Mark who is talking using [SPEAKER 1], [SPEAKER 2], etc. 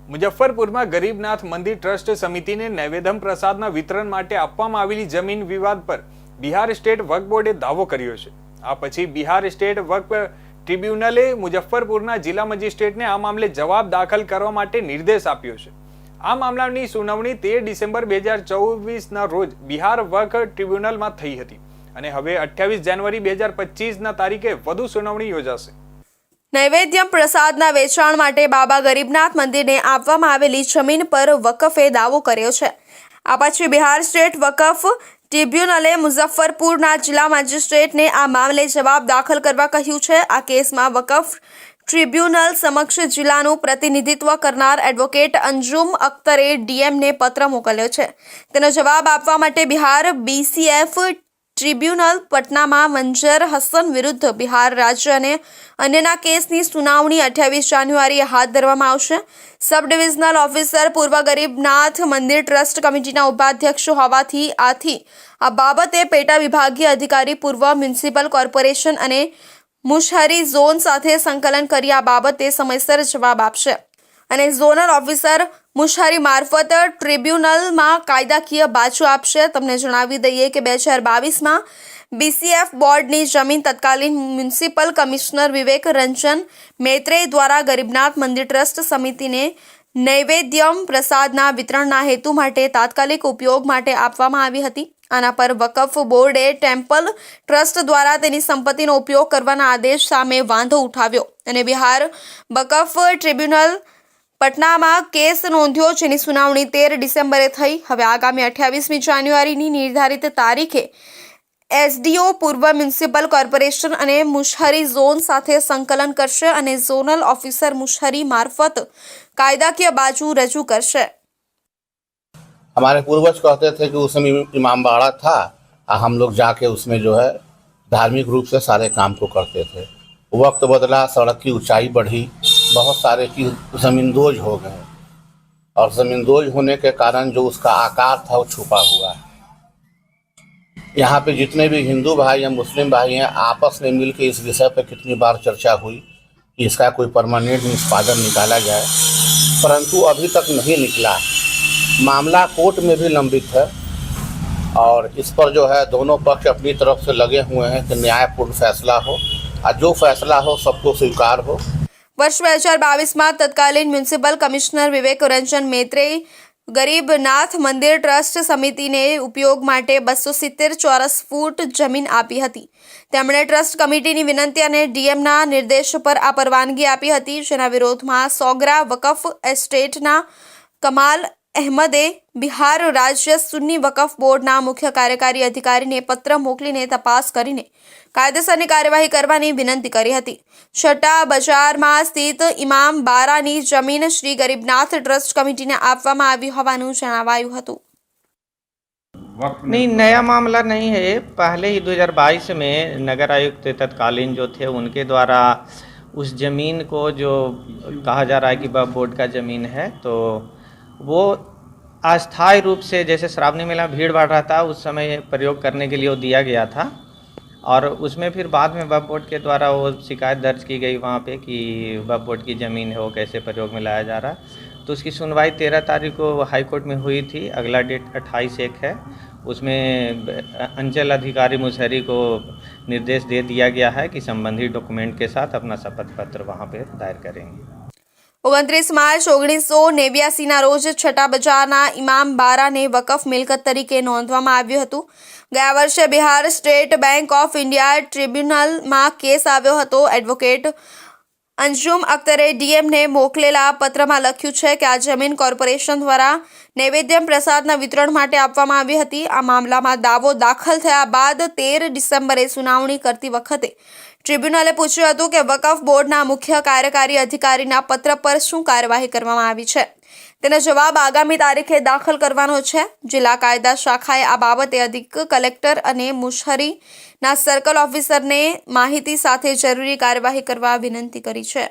[SPEAKER 1] મુઝફ્ફરપુરમાં ગરીબનાથ મંદિર ટ્રસ્ટ સમિતિને નૈવેદ્ય પ્રસાદના વિતરણ માટે આપવામાં આવેલી જમીન વિવાદ પર બિહાર સ્ટેટ વક્ફ બોર્ડે દાવો કર્યો છે। આ પછી બિહાર સ્ટેટ વક્ફ ટ્રિબ્યુનલે મુઝફ્ફરપુરના જિલ્લા મેજિસ્ટ્રેટને આ મામલે જવાબ દાખલ કરવા માટે નિર્દેશ આપ્યો છે। આ મામલાની સુનાવણી 13 ડિસેમ્બર 2024ના રોજ બિહાર વક્ફ ટ્રિબ્યુનલમાં થઈ હતી અને હવે 28 જાન્યુઆરી 2025ના તારીખે વધુ સુનાવણી યોજાશે।
[SPEAKER 2] નૈવેદ્ય પ્રસાદના વેચાણ માટે બાબા ગરીબનાથ મંદિરને આપવામાં આવેલી જમીન પર વકફે દાવો કર્યો છે। આ પછી બિહાર સ્ટેટ વકફ ટ્રિબ્યુનલે મુઝફ્ફરપુરના જિલ્લા મેજિસ્ટ્રેટને આ મામલે જવાબ દાખલ કરવા કહ્યું છે। આ કેસમાં વકફ ટ્રિબ્યુનલ સમક્ષ જિલ્લાનું પ્રતિનિધિત્વ કરનાર એડવોકેટ અંજુમ અખ્તરે ડીએમને પત્ર મોકલ્યો છે। તેનો જવાબ આપવા માટે બિહાર બીસીએફ ટ્રિબ્યુનલ પટનામાં મંજર હસન વિરુદ્ધ બિહાર રાજ્ય અને અન્યના કેસની સુનાવણી 28 જાન્યુઆરીએ હાથ ધરવામાં આવશે। સબ ડિવિઝનલ ઓફિસર પૂર્વ ગરીબનાથ મંદિર ટ્રસ્ટ કમિટીના ઉપાધ્યક્ષ હોવાથી આ બાબતે પેટા વિભાગીય અધિકારી પૂર્વ મ્યુનિસિપલ કોર્પોરેશન અને મુશહરી ઝોન સાથે સંકલન કરી આ બાબતે સમયસર જવાબ આપશે અને ઝોનલ ઓફિસર મુશહરી મારફત ટ્રિબ્યુનલમાં કાયદાકીય બાજુ આપશે। તમને જણાવી દઈએ કે 2022માં બીસીએફ બોર્ડની જમીન તત્કાલીન મ્યુનિસિપલ કમિશનર વિવેક રંજન મૈત્રેય દ્વારા ગરીબનાથ મંદિર ટ્રસ્ટ સમિતિને નૈવેદ્યમ પ્રસાદના વિતરણના હેતુ માટે તાત્કાલિક ઉપયોગ માટે આપવામાં આવી હતી। આના પર વકફ બોર્ડે ટેમ્પલ ટ્રસ્ટ દ્વારા તેની સંપત્તિનો ઉપયોગ કરવાના આદેશ સામે વાંધો ઉઠાવ્યો અને બિહાર વકફ ટ્રિબ્યુનલ પટનામાં કેસ નોંધ્યો, જેની સુનાવણી 13 ડિસેમ્બરે થઈ। હવે આગામી 28મી જાન્યુઆરીની નિર્ધારિત તારીખે એસડીઓ પૂર્વ મ્યુનિસિપલ કોર્પોરેશન અને મુશહરી ઝોન સાથે સંકલન કરશે અને ઝોનલ ઓફિસર મુશહરી મારફત કાયદાકીય બાજુ રજૂ કરશે।
[SPEAKER 3] हमारे पूर्वज कहते थे कि उस समय इमामबाड़ा था, हम लोग जाके उसमें जो है धार्मिक रूप से सारे काम को करते थे। वक्त बदला, सड़क की ऊंचाई बढ़ी, बहुत सारे की ज़मींदोज हो गए और ज़मींदोज होने के कारण जो उसका आकार था वो छुपा हुआ है। यहाँ पे जितने भी हिंदू भाई या मुस्लिम भाई हैं, आपस में मिल के इस विषय पर कितनी बार चर्चा हुई कि इसका कोई परमानेंट निष्पादन निकाला जाए, परंतु अभी तक नहीं निकला। मामला कोर्ट में भी लंबित है और इस पर जो है दोनों पक्ष अपनी तरफ से लगे हुए हैं कि न्यायपूर्ण फैसला हो और जो फैसला हो सबको स्वीकार हो।
[SPEAKER 2] वर्ष 2022માં તત્કાલીન મ્યુનિસિપલ કમિશનર વિવેક રંજન મૈત્રેય ગરીબનાથ મંદિર ટ્રસ્ટ સમિતિને ઉપયોગ માટે 270 ચોરસ ફૂટ જમીન આપી હતી। તેમણે ટ્રસ્ટ કમિટીની વિનંતી અને ડીએમના નિર્દેશ પર આ પરવાનગી આપી હતી, જેના વિરોધમાં સોગરા વકફ એસ્ટેટના કમાલ અહેમદે બિહાર રાજ્ય સુન્ની વકફ બોર્ડના મુખ્ય કાર્યકારી અધિકારીને પત્ર મોકલીને તપાસ કરીને કાયદેસરની કાર્યવાહી કરવાની વિનંતી કરી હતી। છઠ્ઠા બજારમાં સ્થિત ઇમામ બારાની જમીન શ્રી ગરીબનાથ ટ્રસ્ટ કમિટીને આપવામાં આવી હોવાનું જણાવાયું હતું।
[SPEAKER 4] नहीं, नया मामला नहीं है। पहले ही 2022 में नगर आयुक्त तत्कालीन जो थे उनके द्वारा उस ज़मीन को जो कहा जा रहा है कि वक्फ बोर्ड का ज़मीन है, तो वो अस्थायी रूप से जैसे श्रावणी मेला भीड़ बढ़ रहा था उस समय प्रयोग करने के लिए वो दिया गया था और उसमें फिर बाद में वक्फ बोर्ड के द्वारा वो शिकायत दर्ज की गई वहाँ पे कि वक्फ बोर्ड की ज़मीन है वो कैसे प्रयोग में लाया जा रहा है। तो उसकी सुनवाई 13 तारीख को हाई कोर्ट में हुई थी। अगला डेट 28/1 है। उसमें अंचल अधिकारी मुशहरी को निर्देश दे दिया गया है कि संबंधित डॉक्यूमेंट के साथ अपना शपथ पत्र वहाँ पे दायर करेंगे।
[SPEAKER 2] 29 માર્ચ 1989ના રોજ છઠ્ઠા બજારના ઇમામ બારાને વકફ મિલકત તરીકે નોંધવામાં આવ્યું હતું। ગયા વર્ષે Bihar State Bank of India ટ્રિબ્યુનલમાં કેસ આવ્યો હતો। એડવોકેટ અંજુમ અખ્તરે ડીએમને મોકલેલા પત્રમાં લખ્યું છે કે આ જમીન કોર્પોરેશન દ્વારા નૈવેદ્ય પ્રસાદના વિતરણ માટે આપવામાં આવી હતી। આ મામલામાં દાવો દાખલ થયા બાદ 13 ડિસેમ્બરે સુનાવણી કરતી વખતે ટ્રિબ્યુનલે પૂછ્યું હતું કે વકફ બોર્ડના મુખ્ય કાર્યકારી અધિકારીના પત્ર પર શું કાર્યવાહી કરવામાં આવી છે। તેનો જવાબ આગામી તારીખે દાખલ કરવાનો છે। જિલ્લા કાયદા શાખાએ આ બાબતે અધિક કલેક્ટર અને મુશહરીના સર્કલ ઓફિસરને માહિતી સાથે જરૂરી કાર્યવાહી કરવા વિનંતી કરી છે।